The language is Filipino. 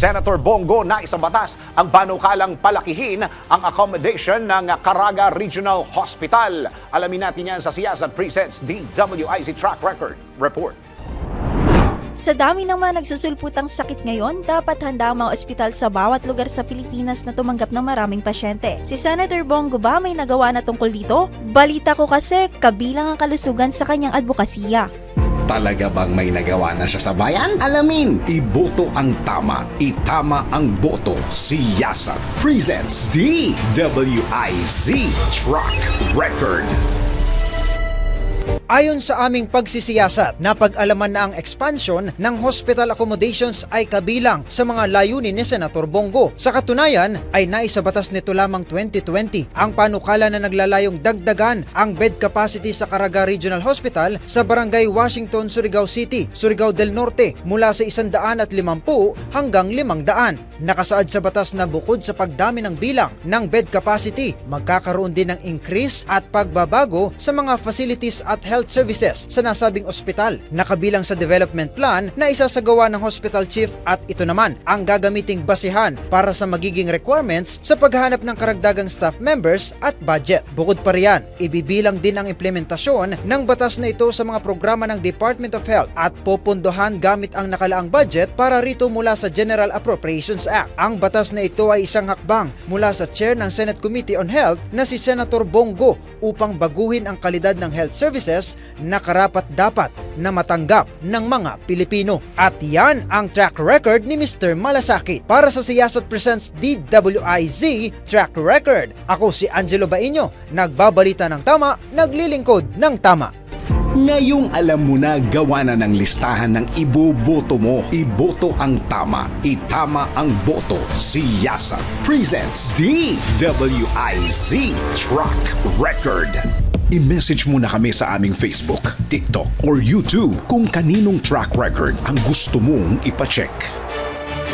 Senator Bongo na isabatas ang panukalang palakihin ang accommodation ng Caraga Regional Hospital. Alamin natin yan sa Siyasat Presents DWIZ Track Record Report. Sa dami ng mga nagsusulputang sakit ngayon, dapat handa ang mga ospital sa bawat lugar sa Pilipinas na tumanggap ng maraming pasyente. Si Senator Bongo ba may nagawa na tungkol dito? Balita ko kasi kabilang ang kalusugan sa kanyang advokasya. Talaga bang may nagawa na siya sa bayan? Alamin, iboto ang tama, itama ang boto. Siyasat presents DWIZ Track Record. Ayon sa aming pagsisiyasat, napag-alaman na ang expansion ng hospital accommodations ay kabilang sa mga layunin ni Senator Bongo. Sa katunayan ay naisabatas nito lamang 2020 ang panukala na naglalayong dagdagan ang bed capacity sa Caraga Regional Hospital sa Barangay Washington, Surigao City, Surigao del Norte mula sa 150 hanggang 500. Nakasaad sa batas na bukod sa pagdami ng bilang ng bed capacity, magkakaroon din ng increase at pagbabago sa mga facilities at health services sa nasabing ospital. Nakabilang sa development plan na isasagawa ng hospital chief at ito naman ang gagamiting basihan para sa magiging requirements sa paghahanap ng karagdagang staff members at budget. Bukod pa riyan, ibibilang din ang implementasyon ng batas na ito sa mga programa ng Department of Health at popondohan gamit ang nakalaang budget para rito mula sa General Appropriations Act. Ang batas na ito ay isang hakbang mula sa chair ng Senate Committee on Health na si Senator Bongo upang baguhin ang kalidad ng health services na karapat-dapat na matanggap ng mga Pilipino. At yan ang track record ni Mr. Malasakit. Para sa Siyasat Presents DWIZ Track Record, ako si Angelo Baino, nagbabalita ng tama, naglilingkod ng tama. Ngayong alam mo na gawa na ng listahan ng iboboto mo. Iboto ang tama, itama ang boto. Siyasat presents DWIZ Track Record. I-message mo na kami sa aming Facebook, TikTok or YouTube kung kaninong track record ang gusto mong ipacheck.